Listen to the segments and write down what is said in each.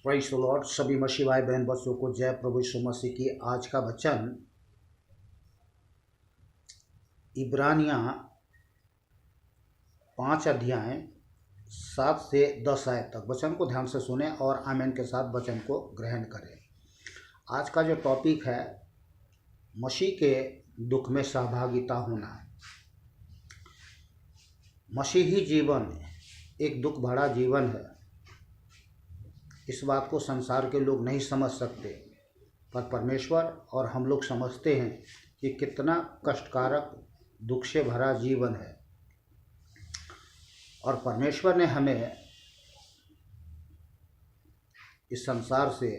Praise the Lord. सभी मसीह भाई बहन बच्चों को जय प्रभु यीशु मसीह की। आज का वचन इब्रानियाँ 5 अध्याय 7 से 10 आयत तक। वचन को ध्यान से सुने और आमीन के साथ वचन को ग्रहण करें। आज का जो टॉपिक है, मसीह के दुख में सहभागिता होना। मसीही जीवन एक दुख भरा जीवन है। इस बात को संसार के लोग नहीं समझ सकते, पर परमेश्वर और हम लोग समझते हैं कि कितना कष्टकारक दुख से भरा जीवन है। और परमेश्वर ने हमें इस संसार से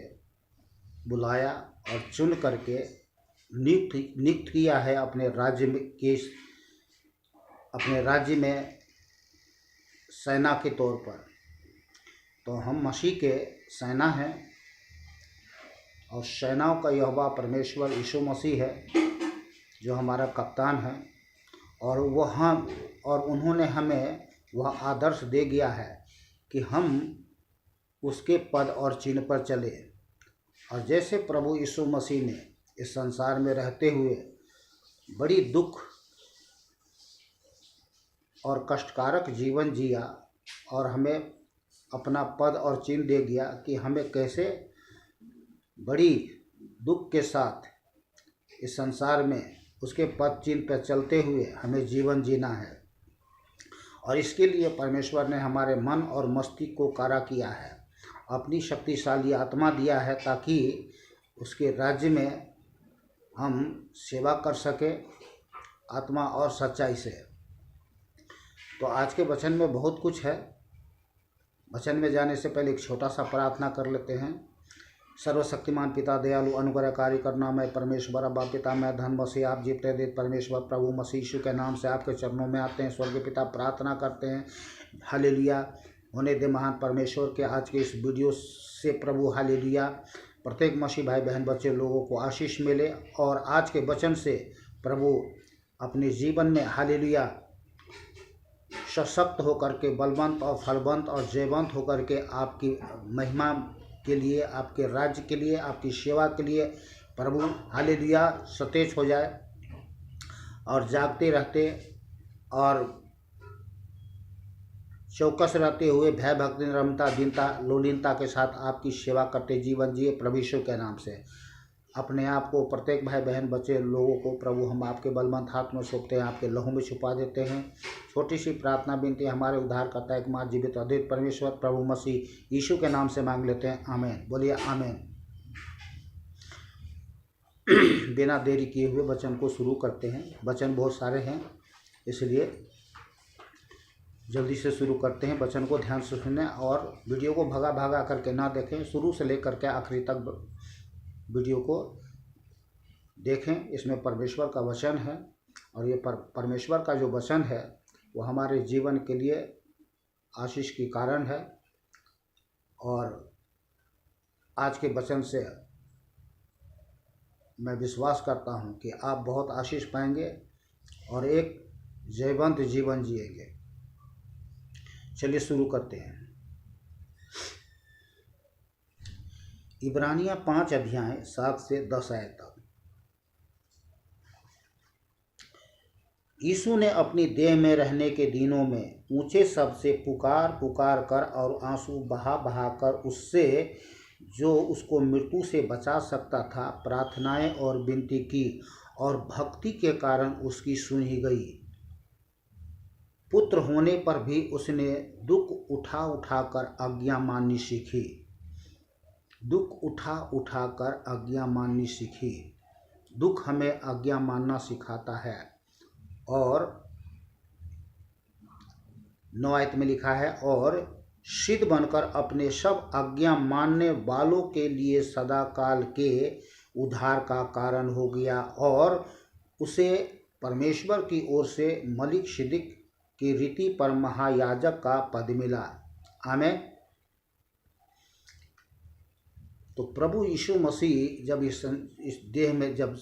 बुलाया और चुन करके नियुक्त किया है अपने राज्य में सेना के तौर पर। तो हम मसीह के सेना हैं और सेनाओं का यहोवा परमेश्वर यीशु मसीह है जो हमारा कप्तान है। और उन्होंने हमें वह आदर्श दे गया है कि हम उसके पद और चिन्ह पर चले। और जैसे प्रभु यीशु मसीह ने इस संसार में रहते हुए बड़ी दुख और कष्टकारक जीवन जिया और हमें अपना पद और चिन्ह दे गया कि हमें कैसे बड़ी दुख के साथ इस संसार में उसके पद चिन्ह पर चलते हुए हमें जीवन जीना है। और इसके लिए परमेश्वर ने हमारे मन और मस्तिष्क को कारा किया है, अपनी शक्तिशाली आत्मा दिया है ताकि उसके राज्य में हम सेवा कर सके आत्मा और सच्चाई से। तो आज के वचन में बहुत कुछ है। वचन में जाने से पहले एक छोटा सा प्रार्थना कर लेते हैं। सर्वशक्तिमान पिता, दयालु अनुग्रहकारी करुणामय परमेश्वर, अब्बा पिता, मैं धन मसीह आप जीते देते परमेश्वर प्रभु मसीह यीशु के नाम से आपके चरणों में आते हैं। स्वर्गीय पिता, प्रार्थना करते हैं हालेलुया होने दे महान परमेश्वर के आज के इस वीडियो से प्रभु हालेलुया प्रत्येक मसीह भाई बहन बच्चे लोगों को आशीष मिले और आज के वचन से प्रभु अपने जीवन में हालेलुया सशक्त होकर के बलवंत और फलवंत और जयवंत होकर के आपकी महिमा के लिए, आपके राज्य के लिए, आपकी सेवा के लिए प्रभु हालेलुया सतेज हो जाए और जागते रहते और चौकस रहते हुए भय भक्ति नम्रता दीनता लोलीनता के साथ आपकी सेवा करते जीवन जिए प्रभु यीशु के नाम से। अपने आप को प्रत्येक भाई बहन बच्चे लोगों को प्रभु हम आपके बलवंत हाथ में सौंपते हैं, आपके लहू में छुपा देते हैं। छोटी सी प्रार्थना विनती हमारे उद्धारकर्ता एकमात्र जीवित अद्वित परमेश्वर प्रभु मसीह यीशु के नाम से मांग लेते हैं, आमीन। बोलिए आमीन। बिना देरी किए हुए वचन को शुरू करते हैं। वचन बहुत सारे हैं इसलिए जल्दी से शुरू करते हैं। वचन को ध्यान से सुनें और वीडियो को भगा भगा करके ना देखें, शुरू से लेकर के आखिरी तक वीडियो को देखें। इसमें परमेश्वर का वचन है और ये परमेश्वर का जो वचन है वो हमारे जीवन के लिए आशीष की कारण है। और आज के वचन से मैं विश्वास करता हूँ कि आप बहुत आशीष पाएंगे और एक जयवंत जीवन जिएंगे। चलिए शुरू करते हैं। इब्रानियाँ 5 अध्याय 7 से 10 आयत तक। यीशु ने अपनी देह में रहने के दिनों में ऊंचे शब्द से पुकार पुकार कर और आंसू बहा बहा कर उससे जो उसको मृत्यु से बचा सकता था प्रार्थनाएं और विनती की और भक्ति के कारण उसकी सुनी गई। पुत्र होने पर भी उसने दुख उठा उठा कर आज्ञा माननी सीखी। दुख उठा उठा कर आज्ञा माननी सीखी। दुख हमें आज्ञा मानना सिखाता है। और 9 आयत में लिखा है, और सिद्ध बनकर अपने सब आज्ञा मानने वालों के लिए सदा काल के उद्धार का कारण हो गया और उसे परमेश्वर की ओर से मलिक सिद्दीक की रीति पर महायाजक का पद मिला। आमीन। तो प्रभु यीशु मसीह जब इस देह में जब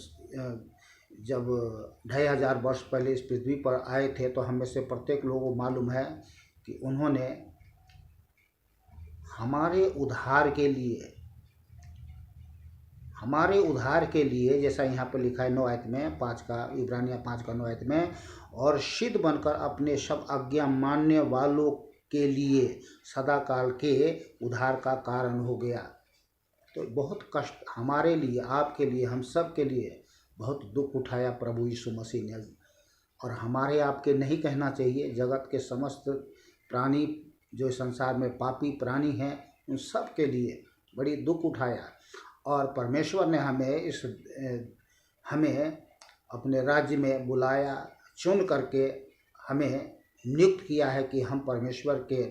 2500 वर्ष पहले इस पृथ्वी पर आए थे तो हम में से प्रत्येक लोगों को मालूम है कि उन्होंने हमारे उद्धार के लिए जैसा यहाँ पर लिखा है 9 आयत में 5 का, इब्रानिया 5 का 9 आयत में, और सिद्ध बनकर अपने सब आज्ञा मानने वालों के लिए सदाकाल के उद्धार का कारण हो गया। तो बहुत कष्ट हमारे लिए, आपके लिए, हम सब के लिए बहुत दुख उठाया प्रभु यीशु मसीह ने। और हमारे आपके नहीं कहना चाहिए, जगत के समस्त प्राणी जो संसार में पापी प्राणी हैं उन सब के लिए बड़ी दुख उठाया। और परमेश्वर ने हमें अपने राज्य में बुलाया, चुन करके हमें नियुक्त किया है कि हम परमेश्वर के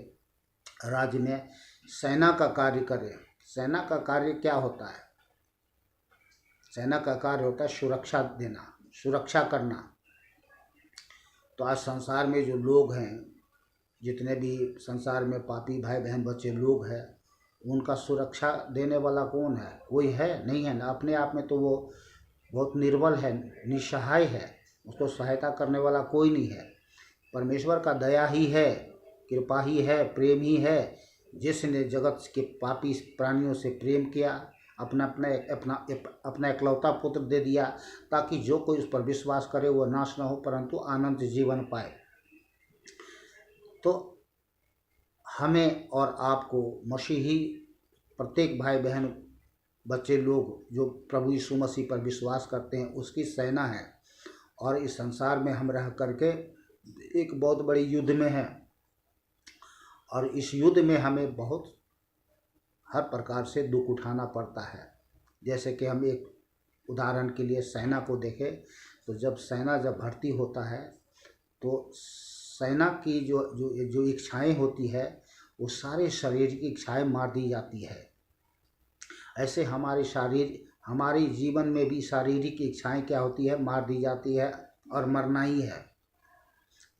राज्य में सेना का कार्य करें। सेना का कार्य क्या होता है? सेना का कार्य होता है सुरक्षा देना, सुरक्षा करना। तो आज संसार में जो लोग हैं, जितने भी संसार में पापी भाई बहन बच्चे लोग हैं, उनका सुरक्षा देने वाला कौन है? कोई है? नहीं है ना। अपने आप में तो वो बहुत निर्बल है, निसहाय है, उसको सहायता करने वाला कोई नहीं है। परमेश्वर का दया ही है, कृपा ही है, प्रेम ही है, जिसने जगत के पापी प्राणियों से प्रेम किया, अपना इकलौता पुत्र दे दिया, ताकि जो कोई उस पर विश्वास करे वो नाश न हो परंतु अनंत जीवन पाए। तो हमें और आपको मसीही प्रत्येक भाई बहन बच्चे लोग जो प्रभु यीशु मसीह पर विश्वास करते हैं उसकी सेना है। और इस संसार में हम रह करके एक बहुत बड़ी युद्ध में हैं, और इस युद्ध में हमें बहुत हर प्रकार से दुख उठाना पड़ता है। जैसे कि हम एक उदाहरण के लिए सेना को देखें, तो जब सेना भर्ती होता है तो सेना की जो इच्छाएं होती है वो सारे शरीर की इच्छाएं मार दी जाती है। ऐसे हमारी जीवन में भी शारीरिक इच्छाएं क्या होती है? मार दी जाती है, और मरना ही है।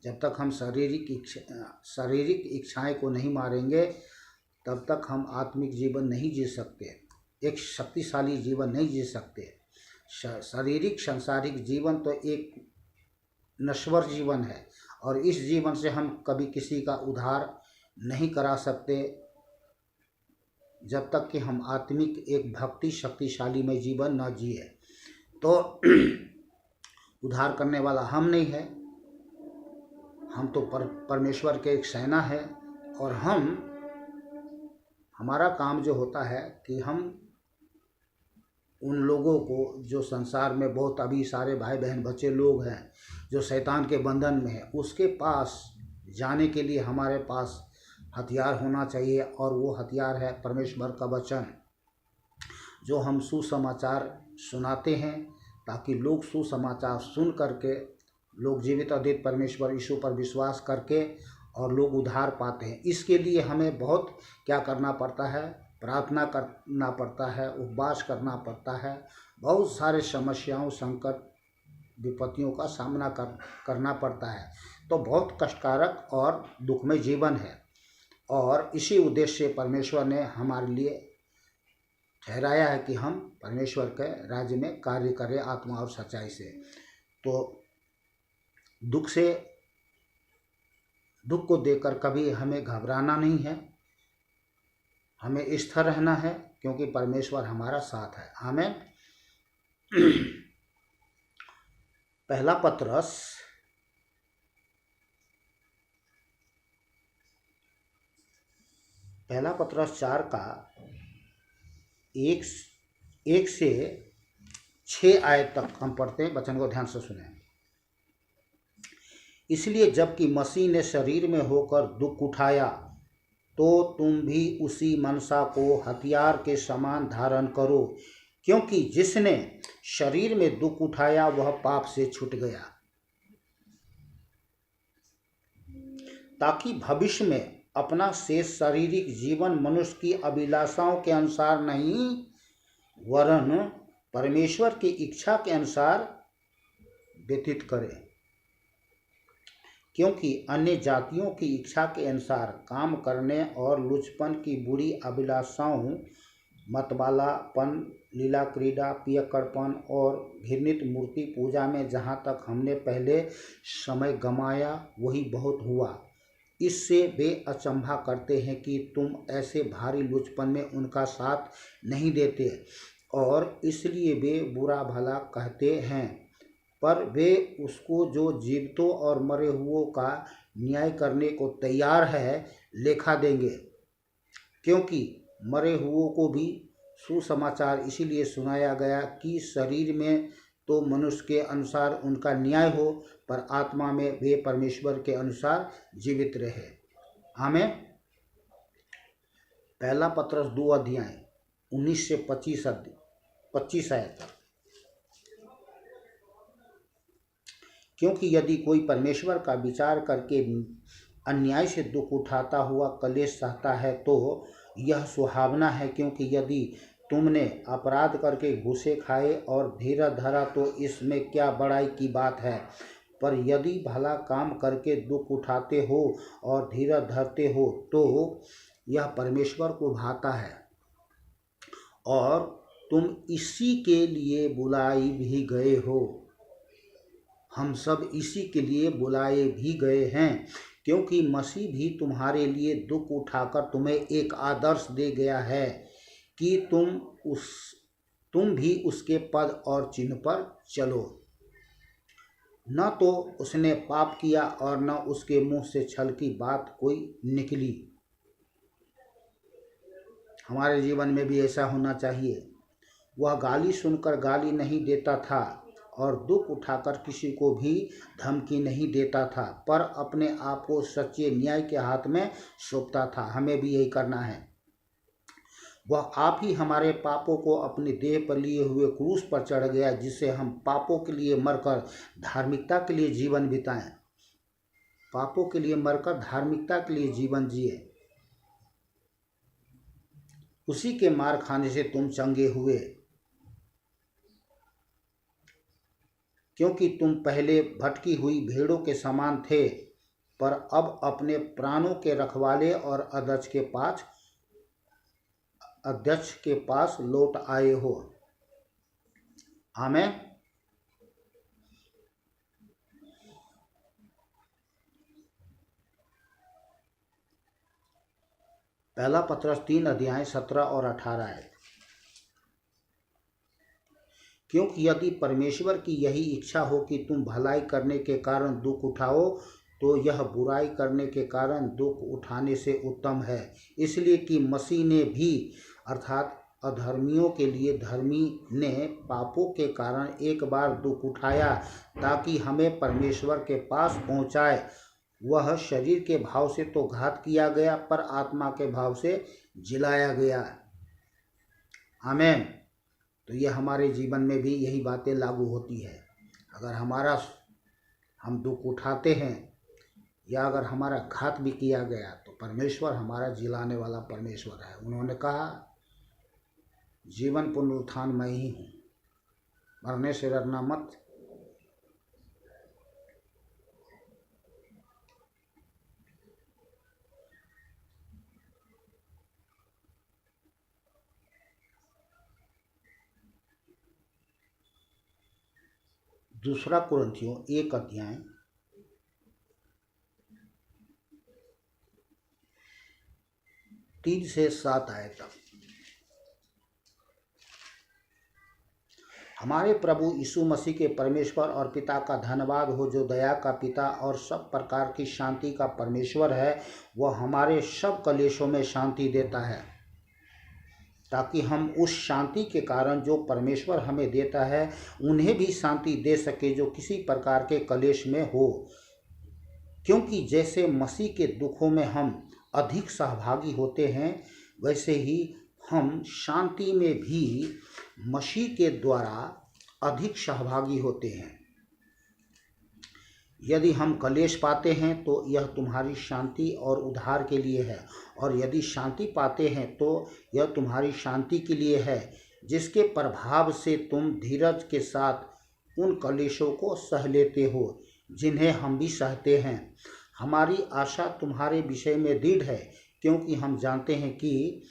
जब तक हम शारीरिक इच्छाएं को नहीं मारेंगे तब तक हम आत्मिक जीवन नहीं जी सकते, एक शक्तिशाली जीवन नहीं जी सकते। शारीरिक सांसारिक जीवन तो एक नश्वर जीवन है, और इस जीवन से हम कभी किसी का उद्धार नहीं करा सकते जब तक कि हम आत्मिक एक भक्ति शक्तिशाली में जीवन न जिए। तो उद्धार करने वाला हम नहीं है, हम तो परमेश्वर के एक सेना है। और हमारा काम जो होता है कि हम उन लोगों को जो संसार में बहुत अभी सारे भाई बहन बच्चे लोग हैं जो शैतान के बंधन में है, उसके पास जाने के लिए हमारे पास हथियार होना चाहिए, और वो हथियार है परमेश्वर का वचन, जो हम सुसमाचार सुनाते हैं, ताकि लोग सुसमाचार सुन करके लोग जीवित अद्वित परमेश्वर यीशु पर विश्वास करके और लोग उद्धार पाते हैं। इसके लिए हमें बहुत क्या करना पड़ता है? प्रार्थना करना पड़ता है, उपवास करना पड़ता है, बहुत सारे समस्याओं, संकट, विपत्तियों का सामना करना पड़ता है। तो बहुत कष्टकारक और दुखमय जीवन है, और इसी उद्देश्य से परमेश्वर ने हमारे लिए ठहराया है कि हम परमेश्वर के राज्य में कार्य करें आत्मा और सच्चाई से। तो दुख को देखकर कभी हमें घबराना नहीं है, हमें स्थिर रहना है, क्योंकि परमेश्वर हमारा साथ है। आमीन। पहला पत्रस 4 का 1 से 6 आयत तक हम पढ़ते हैं। वचन को ध्यान से सुनें। इसलिए जबकि मसीह ने शरीर में होकर दुख उठाया, तो तुम भी उसी मनसा को हथियार के समान धारण करो, क्योंकि जिसने शरीर में दुख उठाया वह पाप से छूट गया, ताकि भविष्य में अपना शेष शारीरिक जीवन मनुष्य की अभिलाषाओं के अनुसार नहीं, वरन परमेश्वर की इच्छा के अनुसार व्यतीत करे। क्योंकि अन्य जातियों की इच्छा के अनुसार काम करने और लुचपन की बुरी अभिलाषाओं, मतवालापन, लीला क्रीड़ा, पियक्कड़पन और घृणित मूर्ति पूजा में जहाँ तक हमने पहले समय गमाया वही बहुत हुआ। इससे वे अचंभा करते हैं कि तुम ऐसे भारी लुचपन में उनका साथ नहीं देते, और इसलिए वे बुरा भला कहते हैं। पर वे उसको जो जीवितों और मरे हुओं का न्याय करने को तैयार है लेखा देंगे, क्योंकि मरे हुओं को भी सुसमाचार इसीलिए सुनाया गया कि शरीर में तो मनुष्य के अनुसार उनका न्याय हो, पर आत्मा में वे परमेश्वर के अनुसार जीवित रहे। आमीन। पहला पत्रस 2 अध्याय 19 से 25 आयत तक। क्योंकि यदि कोई परमेश्वर का विचार करके अन्याय से दुख उठाता हुआ क्लेश सहता है तो यह सुहावना है, क्योंकि यदि तुमने अपराध करके घूसे खाए और धीरज धरा तो इसमें क्या बड़ाई की बात है। पर यदि भला काम करके दुख उठाते हो और धीरज धरते हो तो यह परमेश्वर को भाता है, और तुम इसी के लिए बुलाए भी गए हो। हम सब इसी के लिए बुलाए भी गए हैं, क्योंकि मसीह भी तुम्हारे लिए दुख उठाकर तुम्हें एक आदर्श दे गया है कि तुम भी उसके पद और चिन्ह पर चलो। न तो उसने पाप किया और न उसके मुंह से छल की बात कोई निकली। हमारे जीवन में भी ऐसा होना चाहिए। वह गाली सुनकर गाली नहीं देता था और दुख उठाकर किसी को भी धमकी नहीं देता था, पर अपने आप को सच्चे न्याय के हाथ में सौंपता था। हमें भी यही करना है। वह आप ही हमारे पापों को अपने देह पर लिए हुए क्रूस पर चढ़ गया, जिससे हम पापों के लिए मरकर धार्मिकता के लिए जीवन बिताएं। पापों के लिए मरकर धार्मिकता के लिए जीवन जिए। उसी के मार खाने से तुम चंगे हुए, क्योंकि तुम पहले भटकी हुई भेड़ों के समान थे, पर अब अपने प्राणों के रखवाले और अध्यक्ष के पास लौट आए हो। आमीन। पहला पत्रस 3 अध्याय 17 और 18 है। क्योंकि यदि परमेश्वर की यही इच्छा हो कि तुम भलाई करने के कारण दुख उठाओ, तो यह बुराई करने के कारण दुख उठाने से उत्तम है। इसलिए कि मसीह ने भी अर्थात अधर्मियों के लिए धर्मी ने पापों के कारण एक बार दुख उठाया, ताकि हमें परमेश्वर के पास पहुंचाए। वह शरीर के भाव से तो घात किया गया, पर आत्मा के भाव से जिलाया गया। आमीन। तो ये हमारे जीवन में भी यही बातें लागू होती है। अगर हम दुख उठाते हैं या अगर हमारा घात भी किया गया, तो परमेश्वर हमारा जिलाने वाला परमेश्वर है। उन्होंने कहा, जीवन पुनरुत्थान मैं ही हूँ, मरने से डरना मत। दूसरा कुरिन्थियों 1 अध्याय 3 से 7 आयत तक। हमारे प्रभु यीशु मसीह के परमेश्वर और पिता का धन्यवाद हो, जो दया का पिता और सब प्रकार की शांति का परमेश्वर है। वह हमारे सब कलेशों में शांति देता है, ताकि हम उस शांति के कारण जो परमेश्वर हमें देता है उन्हें भी शांति दे सके जो किसी प्रकार के कलेश में हो। क्योंकि जैसे मसीह के दुखों में हम अधिक सहभागी होते हैं, वैसे ही हम शांति में भी मसीह के द्वारा अधिक सहभागी होते हैं। यदि हम कलेश पाते हैं तो यह तुम्हारी शांति और उद्धार के लिए है, और यदि शांति पाते हैं तो यह तुम्हारी शांति के लिए है, जिसके प्रभाव से तुम धीरज के साथ उन कलेशों को सह लेते हो जिन्हें हम भी सहते हैं। हमारी आशा तुम्हारे विषय में दृढ़ है, क्योंकि हम जानते हैं कि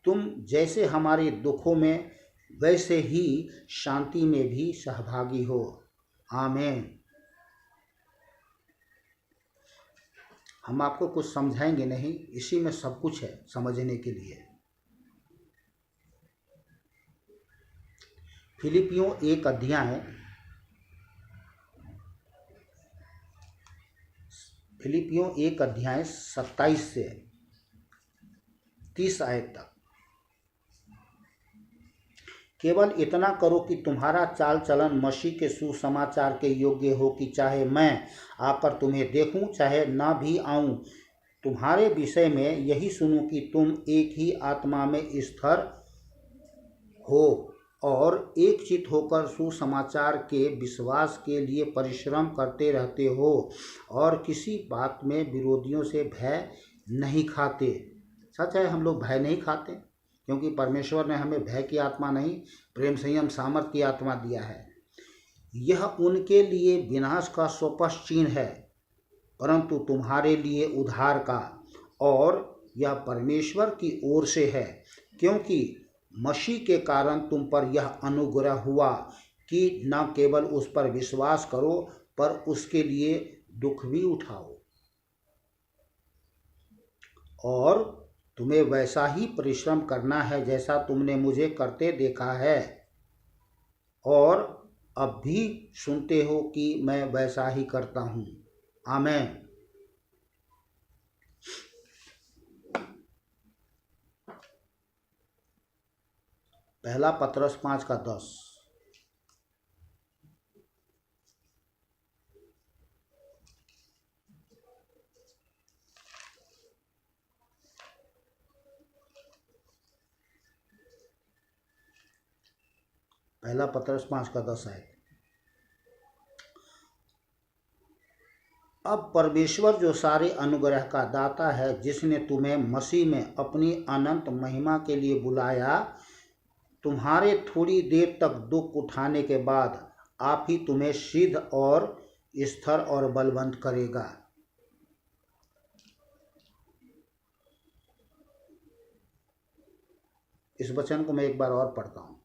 तुम जैसे हमारे दुखों में वैसे ही शांति में भी सहभागी हो। आमीन। हम आपको कुछ समझाएंगे नहीं, इसी में सब कुछ है समझने के लिए। फिलिपियों 1 अध्याय 27 से 30 आयत तक। केवल इतना करो कि तुम्हारा चाल चलन मसीह के सुसमाचार के योग्य हो, कि चाहे मैं आकर तुम्हें देखूं चाहे ना भी आऊं, तुम्हारे विषय में यही सुनूं कि तुम एक ही आत्मा में स्थिर हो और एक चित्त होकर सुसमाचार के विश्वास के लिए परिश्रम करते रहते हो, और किसी बात में विरोधियों से भय नहीं खाते। सच है, हम लोग भय नहीं खाते, क्योंकि परमेश्वर ने हमें भय की आत्मा नहीं, प्रेम संयम सामर्थ की आत्मा दिया है। यह उनके लिए विनाश का स्पष्ट चिन्ह है, परंतु तुम्हारे लिए उद्धार का, और यह परमेश्वर की ओर से है, क्योंकि मसीह के कारण तुम पर यह अनुग्रह हुआ कि न केवल उस पर विश्वास करो, पर उसके लिए दुख भी उठाओ। और तुम्हें वैसा ही परिश्रम करना है जैसा तुमने मुझे करते देखा है, और अब भी सुनते हो कि मैं वैसा ही करता हूँ। आमीन। पहला पतरस 5:10। पहला पतरस 5:10 है। अब परमेश्वर जो सारे अनुग्रह का दाता है, जिसने तुम्हें मसीह में अपनी अनंत महिमा के लिए बुलाया, तुम्हारे थोड़ी देर तक दुख उठाने के बाद आप ही तुम्हें सिद्ध और स्थिर और बलवंत करेगा। इस वचन को मैं एक बार और पढ़ता हूँ।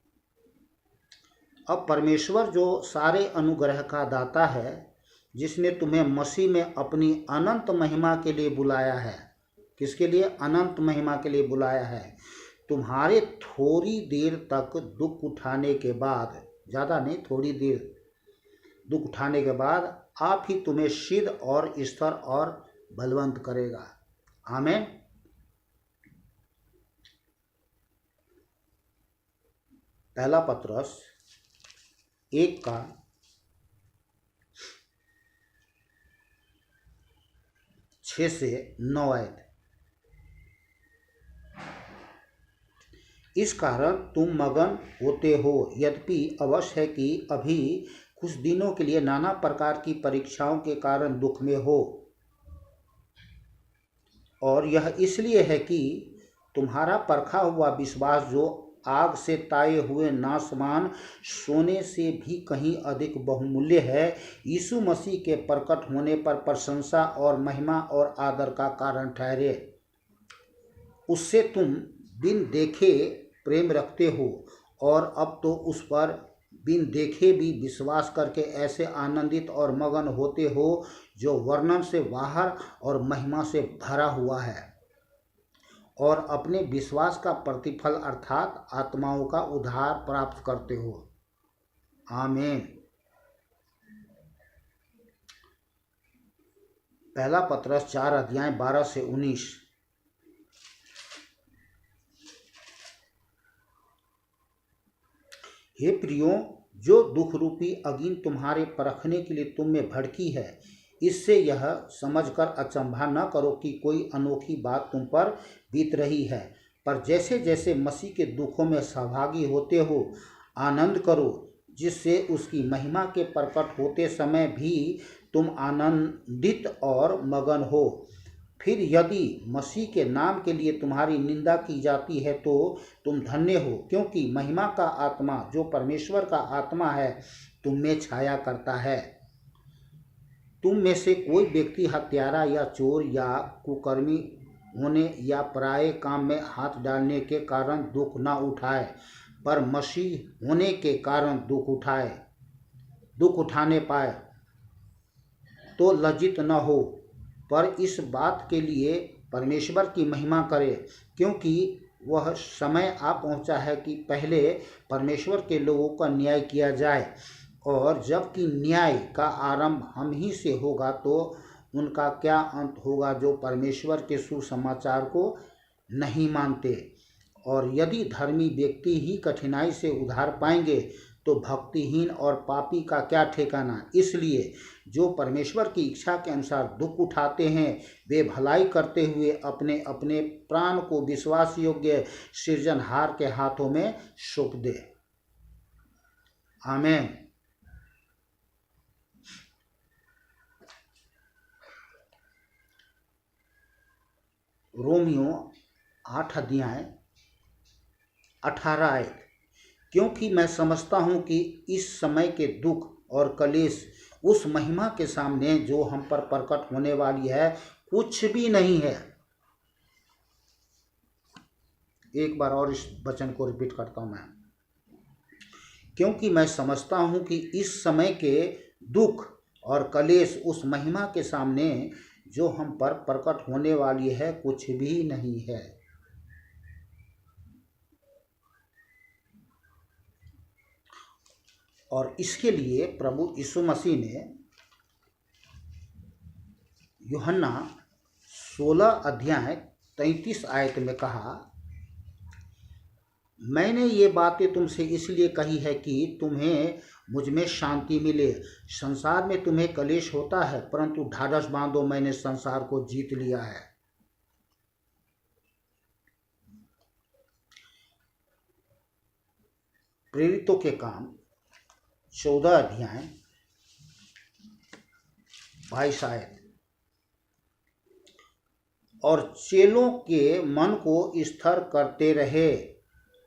अब परमेश्वर जो सारे अनुग्रह का दाता है, जिसने तुम्हें मसीह में अपनी अनंत महिमा के लिए बुलाया है। किसके लिए? अनंत महिमा के लिए बुलाया है। तुम्हारे थोड़ी देर तक दुख उठाने के बाद, ज़्यादा नहीं, थोड़ी देर दुख उठाने के बाद आप ही तुम्हें सिद्ध और स्थिर और बलवंत करेगा। आमीन। पहला पतरस 1:6-9 आयत। इस कारण तुम मगन होते हो, यद्यपि अवश्य है कि अभी कुछ दिनों के लिए नाना प्रकार की परीक्षाओं के कारण दुख में हो, और यह इसलिए है कि तुम्हारा परखा हुआ विश्वास, जो आग से ताए हुए नाशवान सोने से भी कहीं अधिक बहुमूल्य है, यीशु मसीह के प्रकट होने पर प्रशंसा और महिमा और आदर का कारण ठहरे। उससे तुम बिन देखे प्रेम रखते हो, और अब तो उस पर बिन देखे भी विश्वास करके ऐसे आनंदित और मगन होते हो, जो वर्णन से बाहर और महिमा से भरा हुआ है, और अपने विश्वास का प्रतिफल अर्थात आत्माओं का उद्धार प्राप्त करते हो। आमीन। पहला पतरस 4:12-19। हे प्रियो, जो दुख रूपी अग्नि तुम्हारे परखने के लिए तुम में भड़की है, इससे यह समझकर अचंभा न करो कि कोई अनोखी बात तुम पर बीत रही है, पर जैसे जैसे मसीह के दुखों में सहभागी होते हो, आनंद करो, जिससे उसकी महिमा के प्रकट होते समय भी तुम आनंदित और मगन हो। फिर यदि मसीह के नाम के लिए तुम्हारी निंदा की जाती है, तो तुम धन्य हो, क्योंकि महिमा का आत्मा, जो परमेश्वर का आत्मा है, तुम में छाया करता है। तुम में से कोई व्यक्ति हत्यारा या चोर या कुकर्मी होने या पराये काम में हाथ डालने के कारण दुख न उठाए, पर मसीह होने के कारण दुख उठाने पाए तो लज्जित न हो। पर इस बात के लिए परमेश्वर की महिमा करें, क्योंकि वह समय आ पहुंचा है कि पहले परमेश्वर के लोगों का न्याय किया जाए, और जबकि न्याय का आरंभ हम ही से होगा तो उनका क्या अंत होगा जो परमेश्वर के सुसमाचार को नहीं मानते। और यदि धर्मी व्यक्ति ही कठिनाई से उधार पाएंगे तो भक्तिहीन और पापी का क्या ठिकाना। इसलिए जो परमेश्वर की इच्छा के अनुसार दुख उठाते हैं वे भलाई करते हुए अपने अपने प्राण को विश्वास योग्य सृजनहार के हाथों में सौंप दे। आमीन। रोमियो 8 अध्याय 18 आयत। क्योंकि मैं समझता हूँ कि इस समय के दुख और कलेश उस महिमा के सामने जो हम पर प्रकट होने वाली है कुछ भी नहीं है। एक बार और इस वचन को रिपीट करता हूँ मैं। क्योंकि मैं समझता हूँ कि इस समय के दुख और कलेश उस महिमा के सामने जो हम पर प्रकट होने वाली है कुछ भी नहीं है। और इसके लिए प्रभु यीशु मसीह ने यूहन्ना 16 अध्याय 33 आयत में कहा, मैंने ये बातें तुमसे इसलिए कही है कि तुम्हें मुझ में शांति मिले। संसार में तुम्हें कलेश होता है, परंतु ढाढ़स बांधो, मैंने संसार को जीत लिया है। प्रेरितों के काम 14 अध्याय 22 आयत। और चेलों के मन को स्थिर करते रहे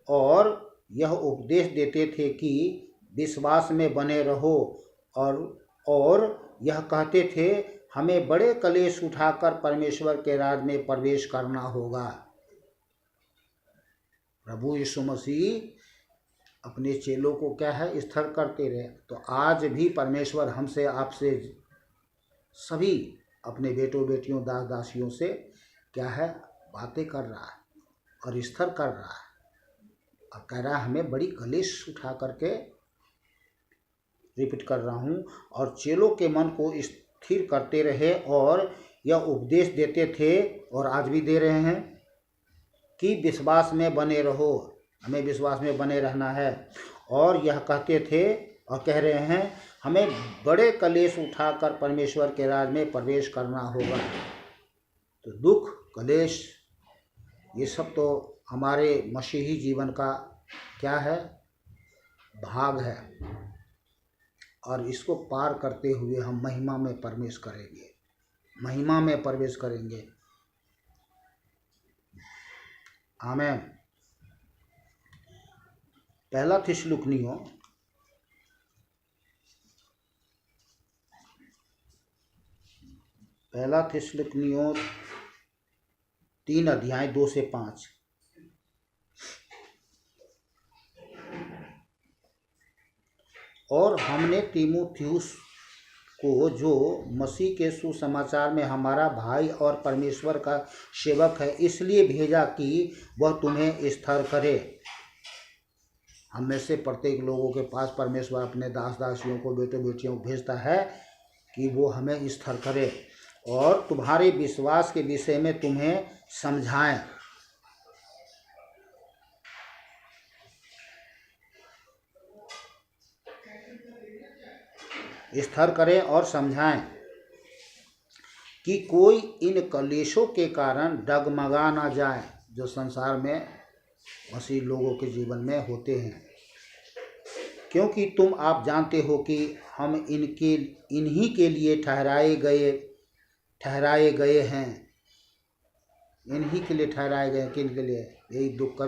और यह उपदेश देते थे कि विश्वास में बने रहो, और यह कहते थे हमें बड़े कलेश उठाकर परमेश्वर के राज में प्रवेश करना होगा। प्रभु यीशु मसीह अपने चेलों को क्या है, स्थिर करते रहे। तो आज भी परमेश्वर हमसे आपसे सभी अपने बेटों बेटियों दास दासियों से क्या है, बातें कर रहा है और स्थिर कर रहा है और कह रहा है हमें बड़ी कलेश उठा करके, रिपीट कर रहा हूँ, और चेलों के मन को स्थिर करते रहे और यह उपदेश देते थे और आज भी दे रहे हैं कि विश्वास में बने रहो। हमें विश्वास में बने रहना है। और यह कहते थे और कह रहे हैं हमें बड़े कलेश उठाकर परमेश्वर के राज में प्रवेश करना होगा। तो दुख कलेश ये सब तो हमारे मसीही जीवन का क्या है, भाग है, और इसको पार करते हुए हम महिमा में प्रवेश करेंगे, महिमा में प्रवेश करेंगे। आमीन। पहला थिस्सलुनीयों 3 अध्याय 2 से 5। और हमने तीमुथियुस को, जो मसीह के सुसमाचार में हमारा भाई और परमेश्वर का सेवक है, इसलिए भेजा कि वह तुम्हें स्थिर करे। हम में से प्रत्येक लोगों के पास परमेश्वर अपने दास दासियों को, बेटे बेटियों को भेजता है कि वो हमें स्थिर करे और तुम्हारे विश्वास के विषय में तुम्हें समझाएं। स्थिर करें और समझाएं कि कोई इन कलेशों के कारण डगमगा ना जाए जो संसार में मसीह लोगों के जीवन में होते हैं, क्योंकि आप जानते हो कि हम इन्हीं के लिए ठहराए गए हैं। इन्हीं के लिए ठहराए गए हैं। किन के लिए? यही दुख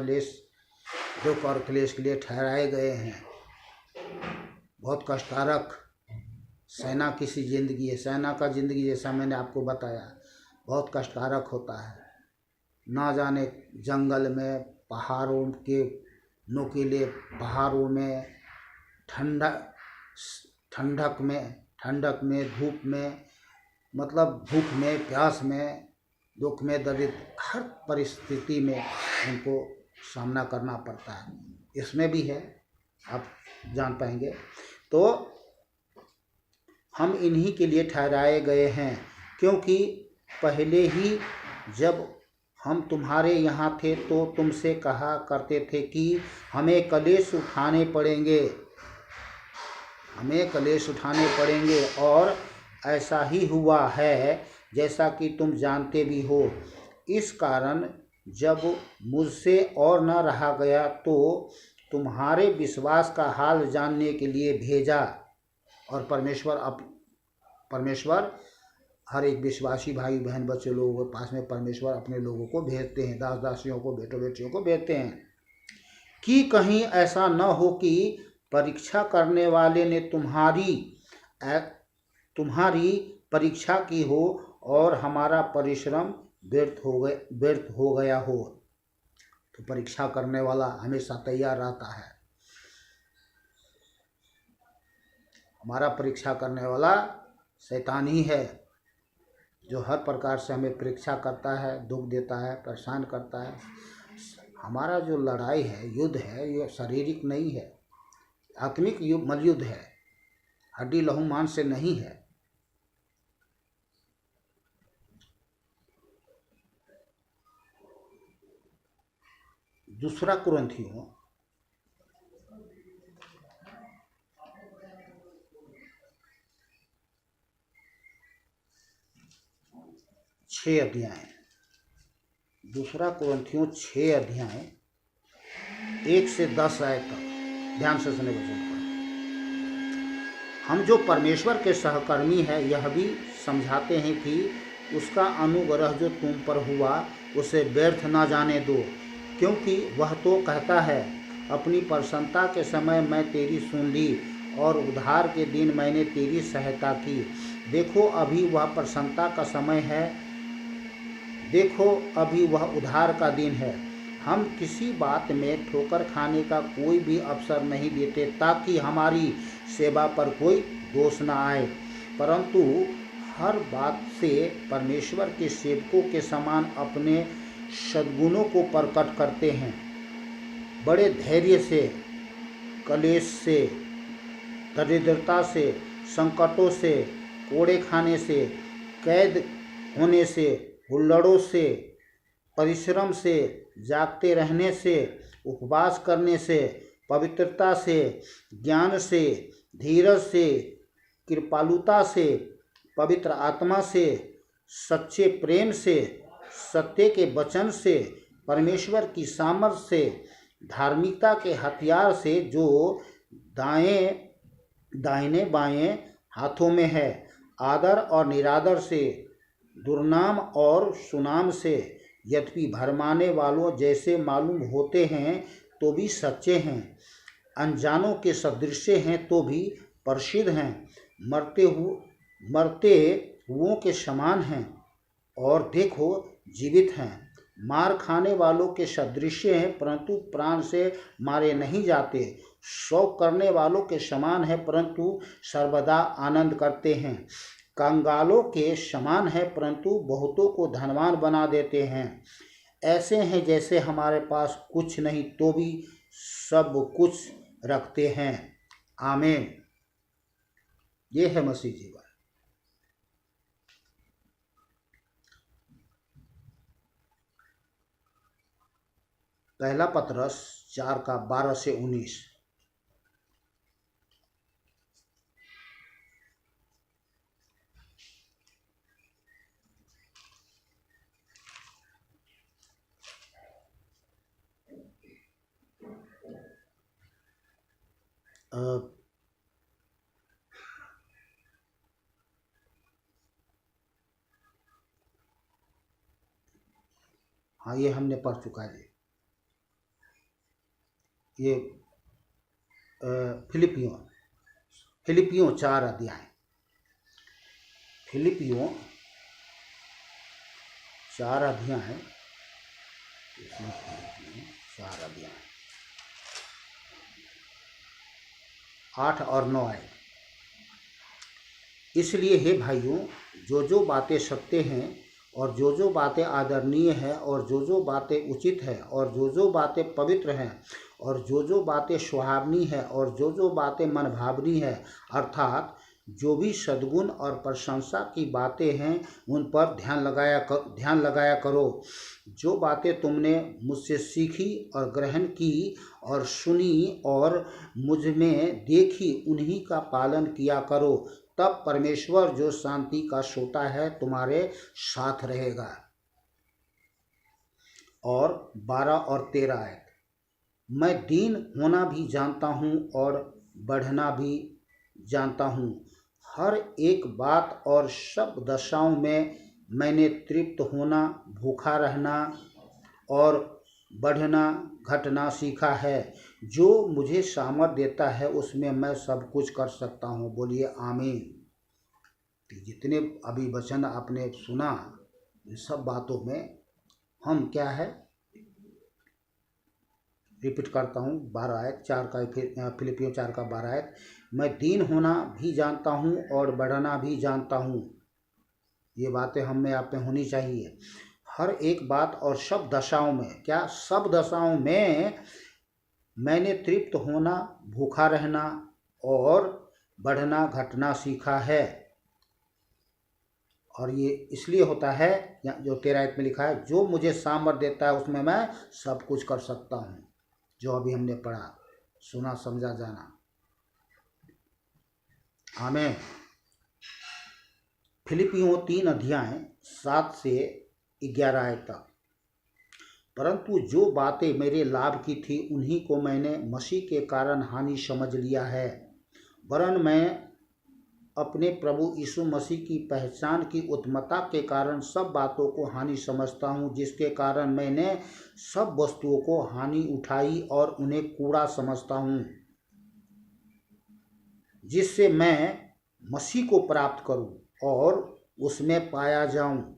और क्लेश के लिए ठहराए गए हैं। बहुत कष्टकारक सेना की सी जिंदगी है। सेना का जिंदगी जैसा मैंने आपको बताया बहुत कष्टकारक होता है। ना जाने जंगल में, पहाड़ों के नुकीले पहाड़ों में, ठंडक में, धूप में मतलब भूख में, प्यास में, दुख में, दरिद्र, हर परिस्थिति में उनको सामना करना पड़ता है। इसमें भी है, आप जान पाएंगे। तो हम इन्हीं के लिए ठहराए गए हैं, क्योंकि पहले ही जब हम तुम्हारे यहाँ थे तो तुमसे कहा करते थे कि हमें कलेश उठाने पड़ेंगे, हमें कलेश उठाने पड़ेंगे, और ऐसा ही हुआ है, जैसा कि तुम जानते भी हो। इस कारण जब मुझसे और न रहा गया तो तुम्हारे विश्वास का हाल जानने के लिए भेजा। और परमेश्वर हर एक विश्वासी भाई बहन बच्चे लोगों के पास में परमेश्वर अपने लोगों को भेजते हैं, दास दासियों को, बेटों बेटियों को भेजते हैं, कि कहीं ऐसा न हो कि परीक्षा करने वाले ने तुम्हारी परीक्षा की हो और हमारा परिश्रम व्यर्थ हो गया हो। तो परीक्षा करने वाला हमेशा तैयार रहता है। हमारा परीक्षा करने वाला शैतान ही है, जो हर प्रकार से हमें परीक्षा करता है, दुख देता है, परेशान करता है। हमारा जो लड़ाई है, युद्ध है, ये शारीरिक नहीं है, आत्मिक मलयुद्ध है, हड्डी लहू मांस से नहीं है। दूसरा कुरिन्थियों 6 अध्याय, दूसरा कुरिन्थियों 6 अध्याय 1 से 10 आयत तक ध्यान से सुने वचन को। हम जो परमेश्वर के सहकर्मी हैं यह भी समझाते हैं कि उसका अनुग्रह जो तुम पर हुआ उसे व्यर्थ न जाने दो, क्योंकि वह तो कहता है, अपनी प्रसन्नता के समय मैं तेरी सुन ली और उद्धार के दिन मैंने तेरी सहायता की। देखो अभी वह प्रसन्नता का समय है, देखो अभी वह उद्धार का दिन है। हम किसी बात में ठोकर खाने का कोई भी अवसर नहीं देते, ताकि हमारी सेवा पर कोई दोष न आए, परंतु हर बात से परमेश्वर के सेवकों के समान अपने सद्गुणों को प्रकट करते हैं। बड़े धैर्य से, कलेश से, दरिद्रता से, संकटों से, कोड़े खाने से, कैद होने से, हुल्लड़ों से, परिश्रम से, जागते रहने से, उपवास करने से, पवित्रता से, ज्ञान से, धीरज से, कृपालुता से, पवित्र आत्मा से, सच्चे प्रेम से, सत्य के वचन से, परमेश्वर की सामर्थ से, धार्मिकता के हथियार से जो दाहिने बाएं हाथों में है, आदर और निरादर से, दुर्नाम और सुनाम से, यद्यपि भरमाने वालों जैसे मालूम होते हैं तो भी सच्चे हैं, अनजानों के सदृश हैं तो भी प्रसिद्ध हैं, मरते हुओं के समान हैं और देखो जीवित हैं, मार खाने वालों के सदृश हैं परंतु प्राण से मारे नहीं जाते, शोक करने वालों के समान है परंतु सर्वदा आनंद करते हैं, कंगालों के समान है परंतु बहुतों को धनवान बना देते हैं। ऐसे हैं जैसे हमारे पास कुछ नहीं तो भी सब कुछ रखते हैं। आमीन। ये है मसीह जीवन। पहला पतरस 4 का 12 से 19। हाँ, ये हमने पढ़ चुका है। ये फिलिपियों 4 अध्याय, फिलिपियों 4 अध्याय, 4 अध्याय 8 और 9 आए। इसलिए हे भाइयों, जो बातें सत्य हैं और जो बातें आदरणीय हैं और जो बातें उचित है और जो बातें पवित्र हैं और जो बातें सुहावनी है और जो बातें मनभावनी है, अर्थात जो भी सद्गुण और प्रशंसा की बातें हैं, उन पर ध्यान लगाया करो। जो बातें तुमने मुझसे सीखी और ग्रहण की और सुनी और मुझ में देखी, उन्हीं का पालन किया करो। तब परमेश्वर जो शांति का सोता है तुम्हारे साथ रहेगा। और 12 और 13 आयत, मैं दीन होना भी जानता हूँ और बढ़ना भी जानता हूँ। हर एक बात और सब दशाओं में मैंने तृप्त होना, भूखा रहना और बढ़ना घटना सीखा है। जो मुझे सामर्थ देता है उसमें मैं सब कुछ कर सकता हूँ। बोलिए आमीन। जितने अभी वचन आपने सुना, इन सब बातों में हम क्या है, रिपीट करता हूँ 12 आयत 4 का, फिलिपियों 4 का 12 आयत, मैं दीन होना भी जानता हूँ और बढ़ना भी जानता हूँ। ये बातें हम में आप में होनी चाहिए। हर एक बात और सब दशाओं में, क्या सब दशाओं में मैंने तृप्त होना, भूखा रहना और बढ़ना घटना सीखा है। और ये इसलिए होता है, जो 13 आयत में लिखा है, जो मुझे सामर्थ देता है उसमें मैं सब कुछ कर सकता हूँ। जो अभी हमने पढ़ा, सुना, समझा, जाना। आमीन। फिलिपियों 3 अध्याय 7 से 11 आयत तक, परंतु जो बातें मेरे लाभ की थी उन्हीं को मैंने मसीह के कारण हानि समझ लिया है। वरन मैं अपने प्रभु यीशु मसीह की पहचान की उत्तमता के कारण सब बातों को हानि समझता हूँ, जिसके कारण मैंने सब वस्तुओं को हानि उठाई और उन्हें कूड़ा समझता हूँ, जिससे मैं मसीह को प्राप्त करूँ और उसमें पाया जाऊँ,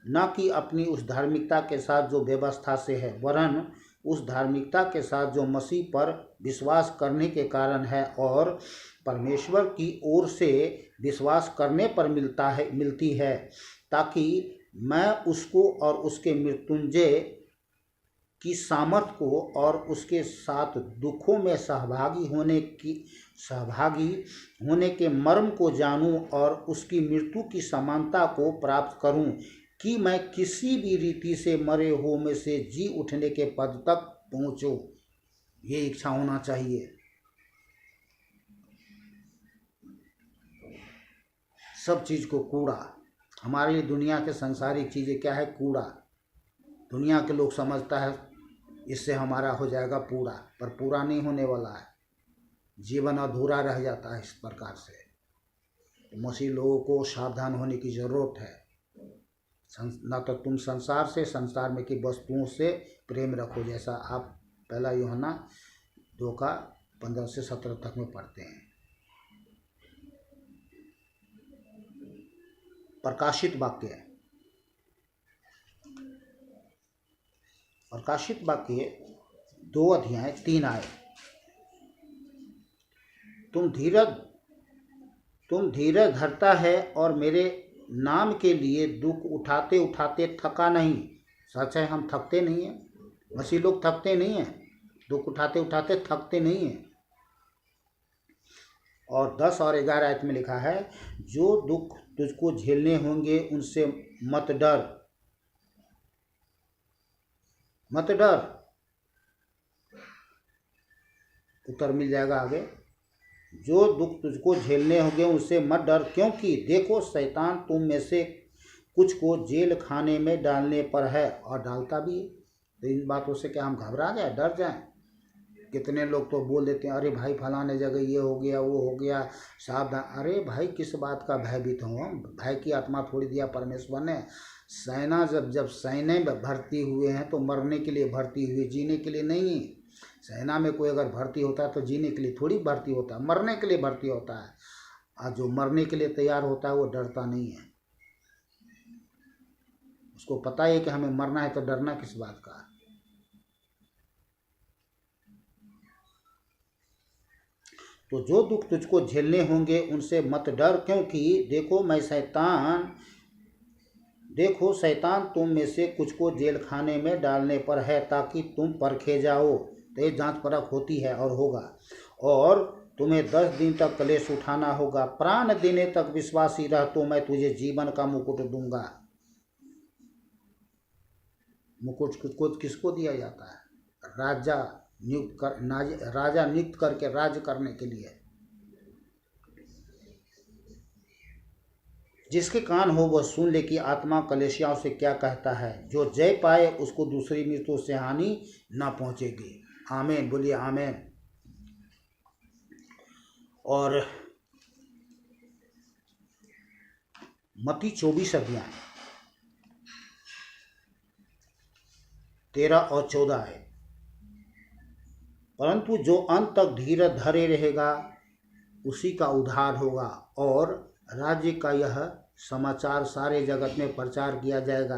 न कि अपनी उस धार्मिकता के साथ जो व्यवस्था से है, वरन उस धार्मिकता के साथ जो मसीह पर विश्वास करने के कारण है और परमेश्वर की ओर से विश्वास करने पर मिलती है, ताकि मैं उसको और उसके मृत्युंजय की सामर्थ को और उसके साथ दुखों में सहभागी होने के मर्म को जानूं और उसकी मृत्यु की समानता को प्राप्त करूं, कि मैं किसी भी रीति से मरे हुओं में से जी उठने के पद तक पहुंचूं। ये इच्छा होना चाहिए। सब चीज़ को कूड़ा, हमारे लिए दुनिया के सांसारिक चीज़ें क्या है? कूड़ा। दुनिया के लोग समझता है इससे हमारा हो जाएगा पूरा, पर पूरा नहीं होने वाला है। जीवन अधूरा रह जाता है इस प्रकार से। तो मसीह लोगों को सावधान होने की ज़रूरत है। न तो तुम संसार में की वस्तुओं से प्रेम रखो, जैसा आप 1 यूहन्ना 2 का 15 से 17 तक में पढ़ते हैं। प्रकाशित वाक्य 2 अध्याय 3 आए, तुम धीरज धरता है और मेरे नाम के लिए दुख उठाते उठाते थका नहीं। सच है, हम थकते नहीं हैं। मसीह लोग थकते नहीं हैं, दुख उठाते उठाते थकते नहीं हैं। और 10 और 11 आयत में लिखा है, जो दुख तुझको झेलने होंगे उनसे मत डर। उत्तर मिल जाएगा आगे। जो दुख तुझको झेलने होंगे उनसे मत डर, क्योंकि देखो शैतान तुम में से कुछ को जेल खाने में डालने पर है और डालता भी है। तो इन बातों से क्या हम घबरा जाए, डर जाएं? कितने लोग तो बोल देते हैं, अरे भाई फलाने जगह ये हो गया, वो हो गया, सावधान। अरे भाई किस बात का भयभीत हो हम? भय की आत्मा थोड़ी दिया परमेश्वर ने। सेना जब सैन्य में भर्ती हुए हैं तो मरने के लिए भर्ती हुए, जीने के लिए नहीं। सेना में कोई अगर भर्ती होता है तो जीने के लिए थोड़ी भर्ती होता है, मरने के लिए भर्ती होता है। और जो मरने के लिए तैयार होता है वो डरता नहीं है। उसको पता है कि हमें मरना है, तो डरना किस बात का? तो जो दुख तुझको झेलने होंगे उनसे मत डर, क्योंकि देखो शैतान तुम में से कुछ को जेल खाने में डालने पर है, ताकि तुम परखे जाओ। तो ये जांच परख होती है और होगा। और तुम्हें 10 दिन तक कलेश उठाना होगा। प्राण देने तक विश्वासी रह तो मैं तुझे जीवन का मुकुट दूंगा। मुकुट किसको दिया जाता है? राजा नियुक्त करके राज्य करने के लिए। जिसके कान हो वह सुन ले कि आत्मा कलेशियाओं से क्या कहता है। जो जय पाए उसको दूसरी मृत्यु से हानि ना पहुंचेगी। आमीन, बोलिए आमीन। और मत्ती 24 अध्याय 13 और 14 है। परंतु जो अंत तक धीरज धरे रहेगा उसी का उद्धार होगा। और राज्य का यह समाचार सारे जगत में प्रचार किया जाएगा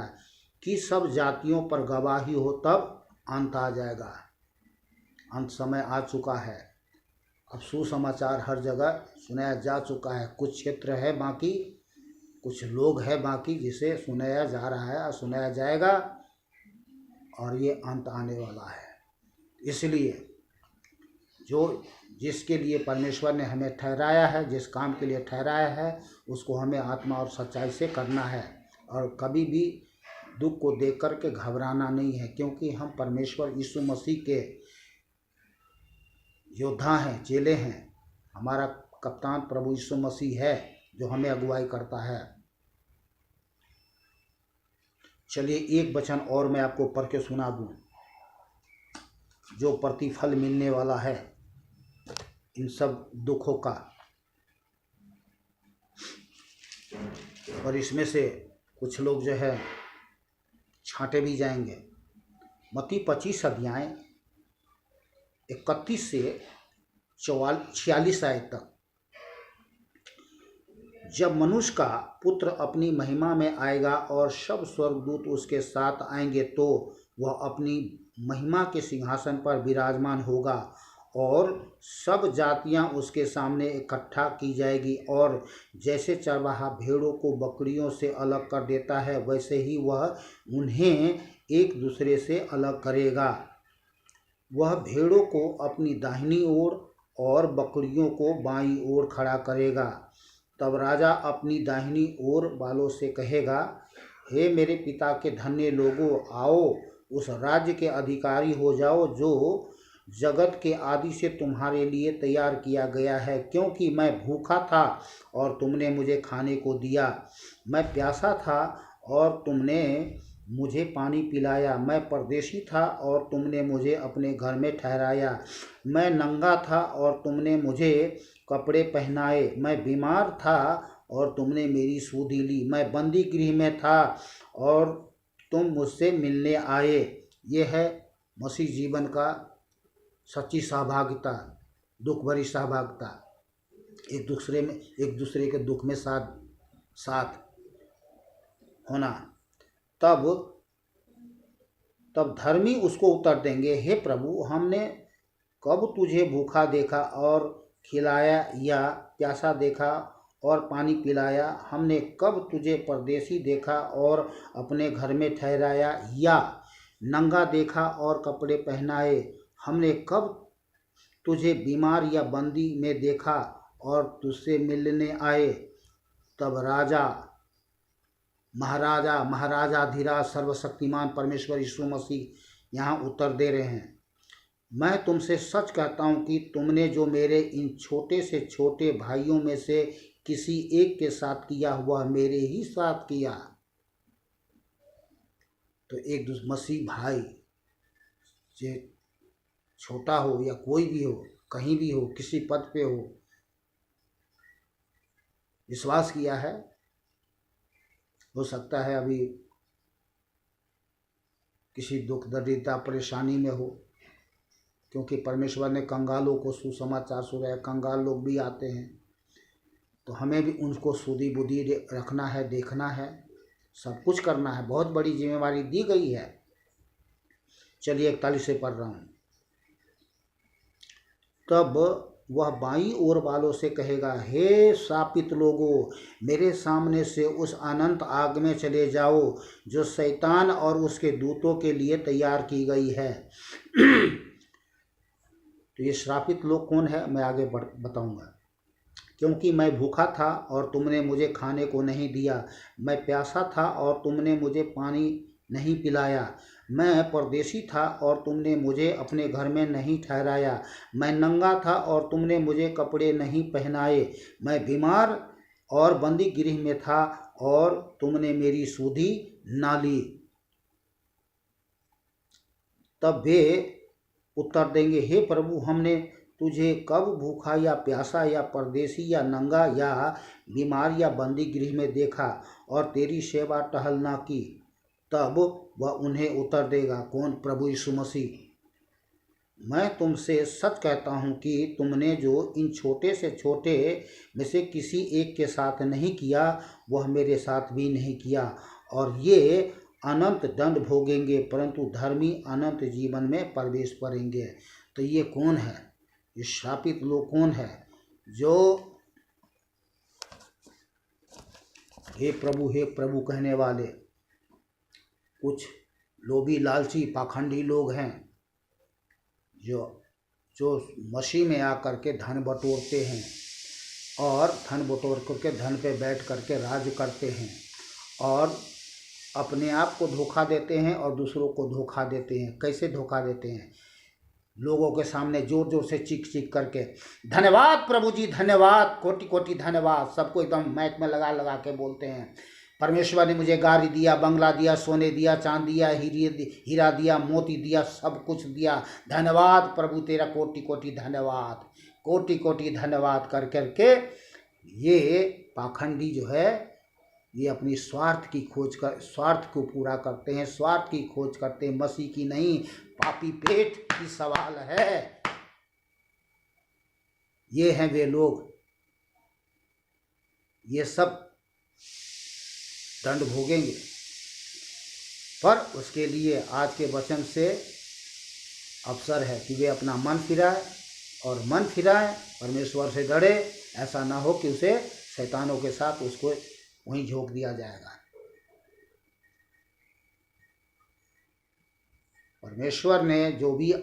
कि सब जातियों पर गवाही हो, तब अंत आ जाएगा। अंत समय आ चुका है। अब सुसमाचार हर जगह सुनाया जा चुका है। कुछ क्षेत्र है बाकी, कुछ लोग हैं बाकी जिसे सुनाया जा रहा है और सुनाया जाएगा, और ये अंत आने वाला है। इसलिए जिसके लिए परमेश्वर ने हमें ठहराया है, जिस काम के लिए ठहराया है, उसको हमें आत्मा और सच्चाई से करना है। और कभी भी दुख को देख कर के घबराना नहीं है, क्योंकि हम परमेश्वर यीशु मसीह के योद्धा हैं, चेले हैं। हमारा कप्तान प्रभु यीशु मसीह है जो हमें अगुवाई करता है। चलिए एक वचन और मैं आपको पढ़ के सुना दूं, जो प्रतिफल मिलने वाला है इन सब दुखों का। और इसमें से कुछ लोग जो है छांटे भी जाएंगे। मत्ती 25 अध्याय 31 से 46 आयत तक। जब मनुष्य का पुत्र अपनी महिमा में आएगा और सब स्वर्गदूत उसके साथ आएंगे, तो वह अपनी महिमा के सिंहासन पर विराजमान होगा और सब जातियां उसके सामने इकट्ठा की जाएगी। और जैसे चरवाहा भेड़ों को बकरियों से अलग कर देता है, वैसे ही वह उन्हें एक दूसरे से अलग करेगा। वह भेड़ों को अपनी दाहिनी ओर और बकरियों को बाईं ओर खड़ा करेगा। तब राजा अपनी दाहिनी ओर वालों से कहेगा, हे मेरे पिता के धन्य लोगों, आओ उस राज्य के अधिकारी हो जाओ जो जगत के आदि से तुम्हारे लिए तैयार किया गया है। क्योंकि मैं भूखा था और तुमने मुझे खाने को दिया, मैं प्यासा था और तुमने मुझे पानी पिलाया, मैं परदेशी था और तुमने मुझे अपने घर में ठहराया, मैं नंगा था और तुमने मुझे कपड़े पहनाए, मैं बीमार था और तुमने मेरी सुधि ली, मैं बंदी गृह में था और तुम मुझसे मिलने आए। ये है मसीह जीवन का सच्ची सहभागिता, दुख भरी सहभागिता, एक दूसरे के दुख में साथ होना। तब धर्मी उसको उत्तर देंगे, हे प्रभु, हमने कब तुझे भूखा देखा और खिलाया, या प्यासा देखा और पानी पिलाया? हमने कब तुझे परदेशी देखा और अपने घर में ठहराया, या नंगा देखा और कपड़े पहनाए? हमने कब तुझे बीमार या बंदी में देखा और तुझसे मिलने आए? तब राजा महाराजाधिराज सर्वशक्तिमान परमेश्वर यीशु मसीह यहाँ उत्तर दे रहे हैं, मैं तुमसे सच कहता हूँ कि तुमने जो मेरे इन छोटे से छोटे भाइयों में से किसी एक के साथ किया, वह मेरे ही साथ किया। तो एक मसीह भाई, जे छोटा हो या कोई भी हो, कहीं भी हो, किसी पद पे हो, विश्वास किया है, हो सकता है अभी किसी दुख दरिद्रता परेशानी में हो, क्योंकि परमेश्वर ने कंगालों को सुसमाचार सुनाया। कंगाल लोग भी आते हैं, तो हमें भी उनको सुधी बुद्धि रखना है, देखना है, सब कुछ करना है। बहुत बड़ी जिम्मेवारी दी गई है। चलिए 41 से पढ़ रहा हूँ। तब वह बाईं ओर वालों से कहेगा, हे श्रापित लोगों, मेरे सामने से उस अनंत आग में चले जाओ जो शैतान और उसके दूतों के लिए तैयार की गई है। तो ये श्रापित लोग कौन है, मैं आगे बताऊंगा। क्योंकि मैं भूखा था और तुमने मुझे खाने को नहीं दिया, मैं प्यासा था और तुमने मुझे पानी नहीं पिलाया, मैं परदेशी था और तुमने मुझे अपने घर में नहीं ठहराया, मैं नंगा था और तुमने मुझे कपड़े नहीं पहनाए, मैं बीमार और बंदी गृह में था और तुमने मेरी सुधि ना ली। तब वे उत्तर देंगे, हे प्रभु, हमने तुझे कब भूखा या प्यासा या परदेशी या नंगा या बीमार या बंदी गृह में देखा और तेरी सेवा टहल ना की। तब वह उन्हें उत्तर देगा, कौन? प्रभु यीशु मसीह, मैं तुमसे सच कहता हूँ कि तुमने जो इन छोटे से छोटे में से किसी एक के साथ नहीं किया, वह मेरे साथ भी नहीं किया। और ये अनंत दंड भोगेंगे, परंतु धर्मी अनंत जीवन में प्रवेश करेंगे। तो ये कौन है? ये श्रापित लोग कौन है? जो हे प्रभु कहने वाले कुछ लोभी लालची पाखंडी लोग हैं, जो मसीह में आकर के धन बटोरते हैं और धन बटोर करके धन पे बैठ करके राज करते हैं और अपने आप को धोखा देते हैं और दूसरों को धोखा देते हैं। कैसे धोखा देते हैं? लोगों के सामने जोर जोर से चीख चीख करके, धन्यवाद प्रभु जी, धन्यवाद, कोटि कोटि धन्यवाद, सबको एकदम माइक में लगा लगा के बोलते हैं, परमेश्वर ने मुझे गाड़ी दिया, बंगला दिया, सोने दिया, चांद दिया, हीरा दिया, मोती दिया, सब कुछ दिया, धन्यवाद प्रभु तेरा, कोटि कोटि धन्यवाद, कोटि कोटि धन्यवाद कर करके ये पाखंडी जो है, ये अपनी स्वार्थ को पूरा करते हैं, स्वार्थ की खोज करते हैं, मसीह की नहीं, पापी पेट की सवाल है। ये हैं वे लोग, ये सब दंड भोगेंगे। पर उसके लिए आज के वचन से अवसर है कि वे अपना मन फिराए और मन फिराए, परमेश्वर से डरे। ऐसा ना हो कि उसे शैतानों के साथ उसको वहीं झोंक दिया जाएगा। परमेश्वर ने जो भी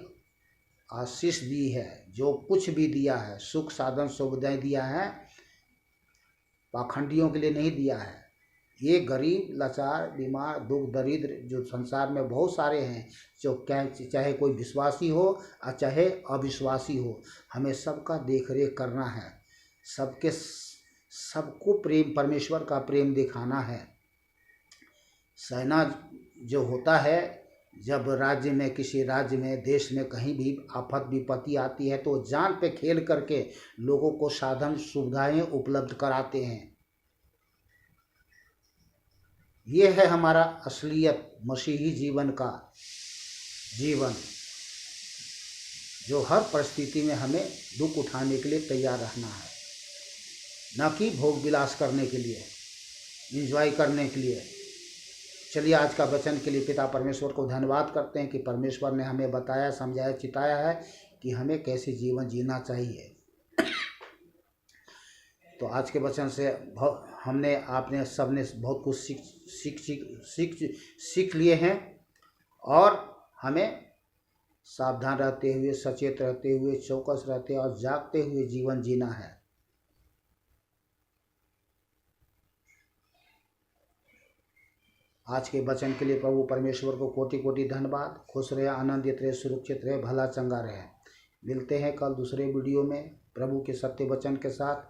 आशीष दी है, जो कुछ भी दिया है, सुख साधन सुविधाएं दिया है, पाखंडियों के लिए नहीं दिया है। ये गरीब, लाचार, बीमार, दुख दरिद्र जो संसार में बहुत सारे हैं, जो चाहे कोई विश्वासी हो और चाहे अविश्वासी हो, हमें सबका देख रेख करना है, सबको प्रेम, परमेश्वर का प्रेम दिखाना है। सेना जो होता है, जब राज्य में, किसी राज्य में, देश में कहीं भी आफत विपत्ति आती है तो जान पे खेल करके लोगों को साधन सुविधाएं उपलब्ध कराते हैं। ये है हमारा असलियत मसीही जीवन का जीवन, जो हर परिस्थिति में हमें दुख उठाने के लिए तैयार रहना है, न कि भोग विलास करने के लिए, एंजॉय करने के लिए। चलिए आज का वचन के लिए पिता परमेश्वर को धन्यवाद करते हैं कि परमेश्वर ने हमें बताया, समझाया, चिताया है कि हमें कैसे जीवन जीना चाहिए। तो आज के वचन से आपने सबने बहुत कुछ सीख लिए हैं और हमें सावधान रहते हुए, सचेत रहते हुए, चौकस रहते और जागते हुए जीवन जीना है। आज के वचन के लिए प्रभु परमेश्वर को कोटि कोटि धन्यवाद। खुश रहे, आनंदित रहे, सुरक्षित रहे, भला चंगा रहे। मिलते हैं कल दूसरे वीडियो में प्रभु के सत्य वचन के साथ।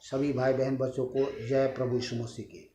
सभी भाई बहन बच्चों को जय प्रभु यीशु मसीह की।